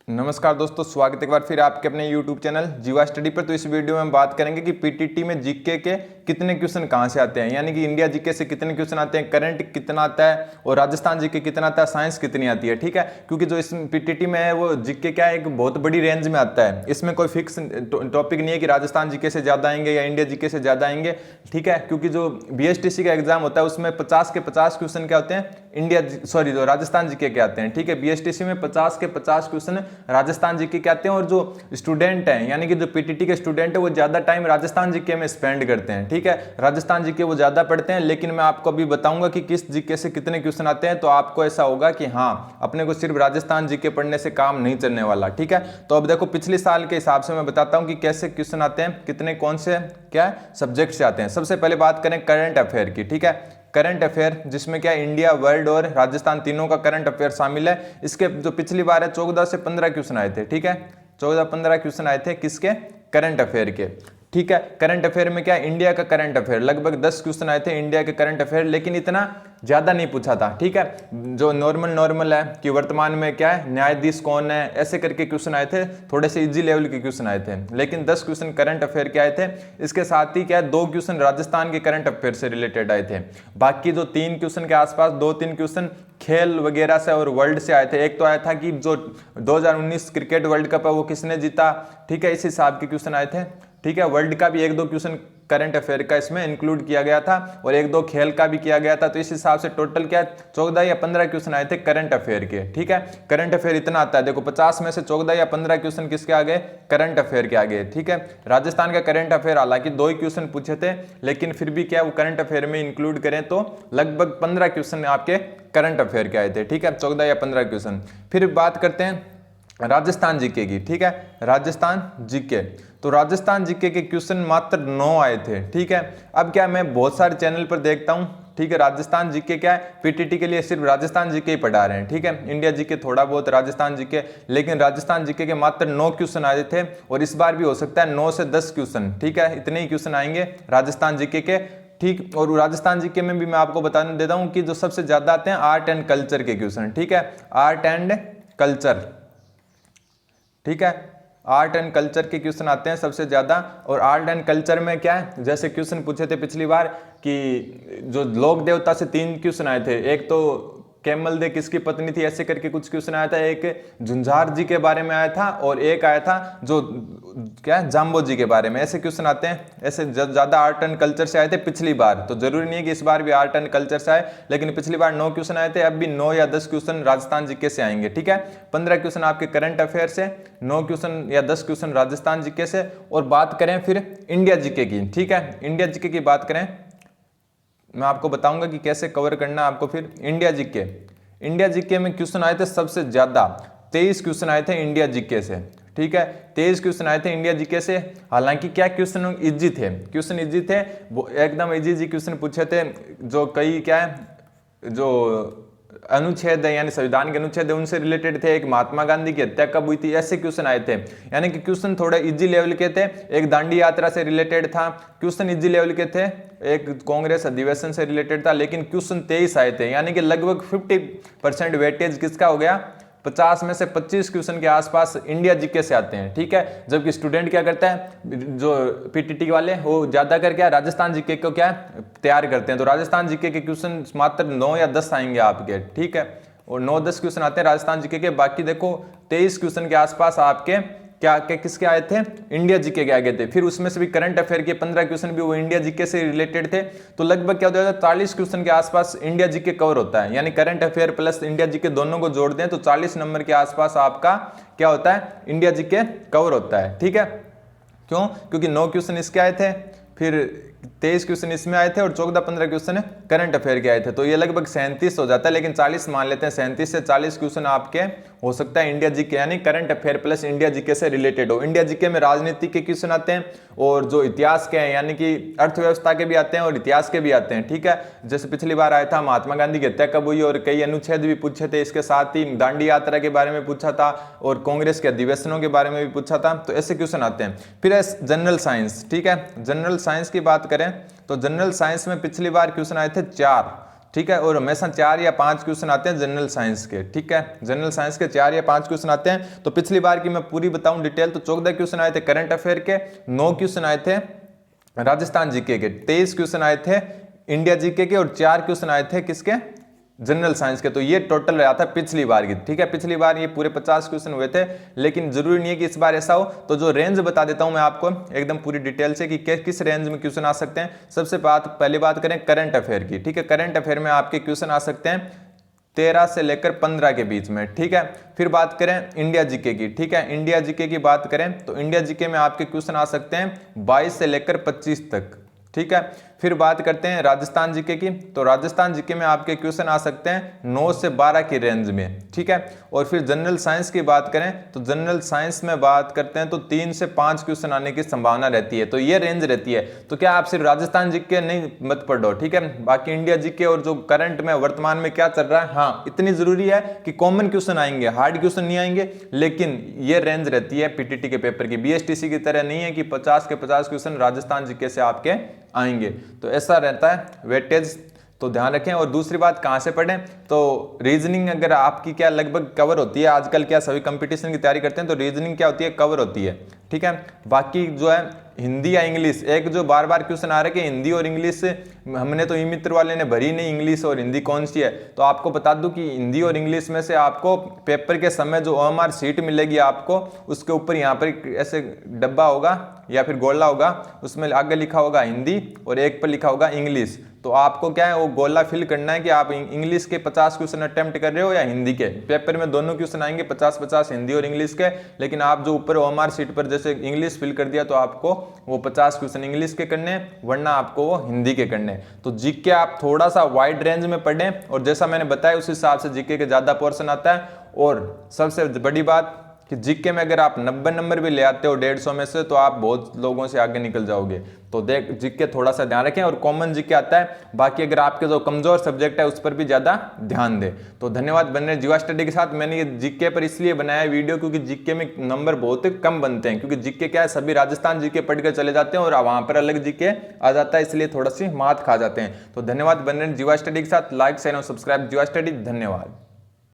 नमस्कार दोस्तों, स्वागत है एक बार फिर आपके अपने YouTube चैनल जीवा स्टडी पर। तो इस वीडियो में हम बात करेंगे कि पीटीटी में जीके के कितने क्वेश्चन कहां से आते हैं, यानी कि इंडिया जीके से कितने क्वेश्चन आते हैं, करंट कितना आता है और राजस्थान जीके कितना आता है, साइंस कितनी आती है। ठीक है, क्योंकि जो इस पीटीटी में है वो जीके क्या है, एक बहुत बड़ी रेंज में आता है। इसमें कोई फिक्स टॉपिक नहीं है कि राजस्थान जीके से ज्यादा आएंगे या इंडिया जीके से ज्यादा आएंगे। ठीक है, क्योंकि जो बीएसटीसी का एग्जाम होता है उसमें 50 के 50 क्वेश्चन क्या होते हैं, जो राजस्थान जीके के आते हैं। ठीक है, बीएसटीसी में 50 के 50 क्वेश्चन राजस्थान जीके के आते हैं और जो स्टूडेंट हैं यानी कि जो पीटीटी के स्टूडेंट है वो ज्यादा टाइम राजस्थान जीके में स्पेंड करते हैं। ठीक है, राजस्थान जीके वो ज्यादा पढ़ते हैं। लेकिन मैं आपको अभी बताऊंगा कि किस जीके से कितने क्वेश्चन आते हैं, तो आपको ऐसा होगा कि हाँ, अपने को सिर्फ राजस्थान जीके पढ़ने से काम नहीं चलने वाला। ठीक है, तो अब देखो पिछले साल के हिसाब से मैं बताता हूं कि कैसे क्वेश्चन आते हैं, कितने कौन से क्या सब्जेक्ट से आते हैं। सबसे पहले बात करें करंट अफेयर की। ठीक है, करंट अफेयर जिसमें क्या इंडिया, वर्ल्ड और राजस्थान तीनों का करंट अफेयर शामिल है। इसके जो पिछली बार है 14 से 15 क्वेश्चन आए थे। ठीक है, 14-15 क्वेश्चन आए थे किसके, करंट अफेयर के। ठीक है, करंट अफेयर में क्या इंडिया का करंट अफेयर लगभग 10 क्वेश्चन आए थे इंडिया के करंट अफेयर, लेकिन इतना ज्यादा नहीं पूछा था। ठीक है, जो नॉर्मल है कि वर्तमान में क्या है, न्यायाधीश कौन है, ऐसे करके क्वेश्चन आए थे, थोड़े से इजी लेवल के क्वेश्चन आए थे। लेकिन 10 क्वेश्चन करंट अफेयर के आए थे। इसके साथ ही क्या है, 2 क्वेश्चन राजस्थान के करंट अफेयर से रिलेटेड आए थे। बाकी जो 3 क्वेश्चन के आसपास 2-3 क्वेश्चन खेल वगैरह से और वर्ल्ड से आए थे। एक तो आया था कि जो 2019 क्रिकेट वर्ल्ड कप है वो किसने जीता। ठीक है, इस हिसाब के क्वेश्चन आए थे। ठीक है, वर्ल्ड का भी 1-2 क्वेश्चन करंट अफेयर का इसमें इंक्लूड किया गया था और 1-2 खेल का भी किया गया था। तो इस हिसाब से टोटल क्या 14 या 15 क्वेश्चन आए थे करंट अफेयर के। ठीक है, करंट अफेयर इतना आता है, देखो 50 में से 14 या 15 क्वेश्चन किसके आ गए, करंट अफेयर के आ गए। ठीक है, राजस्थान का करंट अफेयर हालांकि 2 ही क्वेश्चन पूछे थे, लेकिन फिर भी क्या वो करंट अफेयर में इंक्लूड करें तो लगभग 15 क्वेश्चन आपके करंट अफेयर के आए थे। ठीक है, 14 या 15 क्वेश्चन। फिर बात करते हैं राजस्थान जीके की। ठीक है, राजस्थान जीके, तो राजस्थान जीके के क्वेश्चन मात्र 9 आए थे। ठीक है, अब क्या मैं बहुत सारे चैनल पर देखता हूं, ठीक है, राजस्थान जीके क्या है, पीटीटी के लिए सिर्फ राजस्थान जीके ही पढ़ा रहे हैं। ठीक है, इंडिया जीके थोड़ा बहुत, राजस्थान जीके, लेकिन राजस्थान जीके के मात्र 9 क्वेश्चन आए थे और इस बार भी हो सकता है 9 से 10 क्वेश्चन। ठीक है, इतने ही क्वेश्चन आएंगे राजस्थान जीके के। ठीक, और राजस्थान जीके में भी मैं आपको बताने देता हूं कि जो सबसे ज्यादा आते हैं आर्ट एंड कल्चर के क्वेश्चन। ठीक है, आर्ट एंड कल्चर। ठीक है, आर्ट एंड कल्चर के क्वेश्चन आते हैं सबसे ज्यादा। और आर्ट एंड कल्चर में क्या है, जैसे क्वेश्चन पूछे थे पिछली बार कि जो लोक देवता से 3 क्वेश्चन आए थे, एक तो कैमल दे किसकी पत्नी थी, ऐसे करके कुछ क्वेश्चन आया था, एक झुंझार जी के बारे में आया था और एक आया था जो क्या जाम्बो जी के बारे में। ऐसे क्वेश्चन आते हैं, ऐसे ज्यादा आर्ट एंड कल्चर से आए थे पिछली बार। तो जरूरी नहीं है कि इस बार भी आर्ट एंड कल्चर से आए, लेकिन पिछली बार 9 क्वेश्चन आए थे, अब भी 9 या 10 क्वेश्चन राजस्थान जीके से आएंगे। ठीक है, 15 क्वेश्चन आपके करंट अफेयर से, 9 क्वेश्चन या 10 क्वेश्चन राजस्थान जीके से। और बात करें फिर इंडिया जीके की। ठीक है, इंडिया जीके की बात करें, मैं आपको बताऊंगा कि कैसे कवर करना आपको। फिर इंडिया जीके में क्वेश्चन आए थे सबसे ज्यादा, 23 क्वेश्चन आए थे इंडिया जीके से। ठीक है, 23 क्वेश्चन आए थे इंडिया जीके से। हालांकि क्या क्वेश्चन इजी थे, एकदम इजी क्वेश्चन पूछे थे, जो कई क्या है जो अनुच्छेद है यानी संविधान के अनुच्छेद है उनसे रिलेटेड थे। एक महात्मा गांधी की हत्या कब हुई थी, ऐसे क्वेश्चन आए थे। यानी कि क्वेश्चन थोड़े इजी लेवल के थे। एक दांडी यात्रा से रिलेटेड था, क्वेश्चन इजी लेवल के थे। एक कांग्रेस अधिवेशन से रिलेटेड था, लेकिन क्वेश्चन 23 आए थे। यानी कि लगभग 50% वेटेज किसका हो गया, 50 में से 25 क्वेश्चन के आसपास इंडिया जीके से आते हैं। ठीक है, जबकि स्टूडेंट क्या करता है, जो पीटीटी वाले वो ज्यादा कर क्या राजस्थान जीके को क्या तैयार करते हैं। तो राजस्थान जीके के क्वेश्चन मात्र 9 या 10 आएंगे आपके। ठीक है, और 9-10 क्वेश्चन आते हैं राजस्थान जीके के। बाकी देखो 23 क्वेश्चन के आसपास आपके क्या किसके आए थे, इंडिया जीके के आ गए थे। फिर उसमें से भी करंट अफेयर के 15 क्वेश्चन भी वो इंडिया जीके से रिलेटेड थे। तो लगभग क्या होता है, 40 क्वेश्चन के आसपास इंडिया जीके कवर होता है। यानी current affair plus India GK दोनों को जोड़ दें तो 40 नंबर के आसपास आपका क्या होता है, इंडिया जीके कवर होता है। ठीक है, क्यों, क्योंकि 9 क्वेश्चन इसके आए थे, फिर 23 क्वेश्चन इसमें आए थे और 14-15 क्वेश्चन करंट अफेयर के आए थे। तो ये लगभग 37 हो जाता है, लेकिन 40 मान लेते हैं। 37 से 40 क्वेश्चन आपके हो सकता है इंडिया जीके यानी current affair plus India GK से रिलेटेड हो। इंडिया जीके में राजनीति के क्वेश्चन आते हैं और जो इतिहास के हैं यानी कि अर्थव्यवस्था के भी आते हैं और इतिहास के भी आते हैं। ठीक है, जैसे पिछली बार आया था महात्मा गांधी की हत्या कब हुई और कई अनुच्छेद भी पूछे थे। इसके साथ ही दांडी यात्रा के बारे में पूछा था और कांग्रेस के अधिवेशनों के बारे में भी पूछा था। तो ऐसे क्वेश्चन आते हैं। फिर जनरल साइंस। ठीक है, जनरल साइंस की बात करें तो जनरल साइंस में पिछली बार क्वेश्चन आए थे 4। ठीक है। और हमेशा 4 या 5 क्वेश्चन आते हैं जनरल साइंस के, ठीक है, जनरल साइंस के 4 या 5 क्वेश्चन आते हैं। तो पिछली बार की मैं पूरी बताऊं डिटेल, तो 14 क्वेश्चन आए थे करंट अफेयर के, 9 क्वेश्चन आए थे राजस्थान जीके के, 23 क्वेश्चन आए थे इंडिया जीके के और 4 क्वेश्चन आए थे किसके, जनरल साइंस के। तो ये टोटल रहा था पिछली बार की, ठीक है। पिछली बार ये पूरे 50 क्वेश्चन हुए थे, लेकिन जरूरी नहीं है कि इस बार ऐसा हो। तो जो रेंज बता देता हूं मैं आपको एकदम पूरी डिटेल से कि किस रेंज में क्वेश्चन आ सकते हैं। सबसे पहली बात करें करंट अफेयर की, ठीक है। करंट अफेयर में आपके क्वेश्चन आ सकते हैं 13 से लेकर 15 के बीच में, ठीक है। फिर बात करें इंडिया जीके की, ठीक है, इंडिया जीके की बात करें तो इंडिया जीके में आपके क्वेश्चन आ सकते हैं 22 से लेकर 25 तक, ठीक है। फिर बात करते हैं राजस्थान जीके की, तो राजस्थान जीके में आपके क्वेश्चन आ सकते हैं 9 से 12 की रेंज में, ठीक है। और फिर जनरल साइंस की बात करें तो जनरल साइंस में बात करते हैं तो 3 से 5 क्वेश्चन आने की संभावना रहती है। तो ये रेंज रहती है। तो क्या आप सिर्फ राजस्थान जीके नहीं मत पढ़ो, ठीक है, बाकी इंडिया जीके और जो करंट में वर्तमान में क्या चल रहा है, हाँ इतनी जरूरी है कि कॉमन क्वेश्चन आएंगे, हार्ड क्वेश्चन नहीं आएंगे, लेकिन ये रेंज रहती है पीटीटी के पेपर की। बीएसटीसी की तरह नहीं है कि 50 के 50 क्वेश्चन राजस्थान जीके से आपके आएंगे। तो ऐसा रहता है वेटेज, तो ध्यान रखें। और दूसरी बात कहां से पढ़ें, तो रीजनिंग अगर आपकी क्या लगभग कवर होती है, आजकल क्या सभी कंपटीशन की तैयारी करते हैं तो रीजनिंग क्या होती है, कवर होती है, ठीक है। बाकी जो है हिंदी या इंग्लिश, एक जो बार बार क्वेश्चन आ रहे कि हिंदी और इंग्लिश, हमने तो ई मित्र वाले ने भरी नहीं इंग्लिश और हिंदी कौन सी है। तो आपको बता दूं कि हिंदी और इंग्लिश में से आपको पेपर के समय जो OMR सीट मिलेगी आपको, उसके ऊपर यहाँ पर ऐसे डब्बा होगा या फिर गोला होगा, उसमें आगे लिखा होगा हिंदी और एक पर लिखा होगा इंग्लिश। तो आपको क्या है वो गोला फिल करना है कि आप इंग्लिश के 50 क्वेश्चन अटेम्प्ट कर रहे हो या हिंदी के। पेपर में दोनों क्वेश्चन आएंगे 50-50 हिंदी और इंग्लिश के, लेकिन आप जो ऊपर OMR सीट पर जैसे इंग्लिश फिल कर दिया तो आपको वो 50 क्वेश्चन इंग्लिश के करने, वरना आपको वो हिंदी के करने। तो जीके आप थोड़ा सा वाइड रेंज में पढ़ें, और जैसा मैंने बताया उस हिसाब से जीके के ज्यादा पोर्शन आता है। और सबसे बड़ी बात कि जीके में अगर आप 90 नंबर भी ले आते हो 150 में से, तो आप बहुत लोगों से आगे निकल जाओगे। तो देख जीके थोड़ा सा ध्यान रखें, और कॉमन जीके आता है। बाकी अगर आपके जो कमजोर सब्जेक्ट है उस पर भी ज्यादा ध्यान दें। तो धन्यवाद बन रहे जीवा स्टडी के साथ। मैंने ये जीके पर इसलिए बनाया वीडियो क्योंकि जीके में नंबर बहुत कम बनते हैं, क्योंकि जीके क्या है सभी राजस्थान जीके पढ़ कर चले जाते हैं और वहां पर अलग जीके आ जाता है, इसलिए थोड़ा सी मात खा जाते हैं। तो धन्यवाद बन रहे जीवा स्टडी के साथ। लाइक शेयर और सब्सक्राइब जीवा स्टडी। धन्यवाद।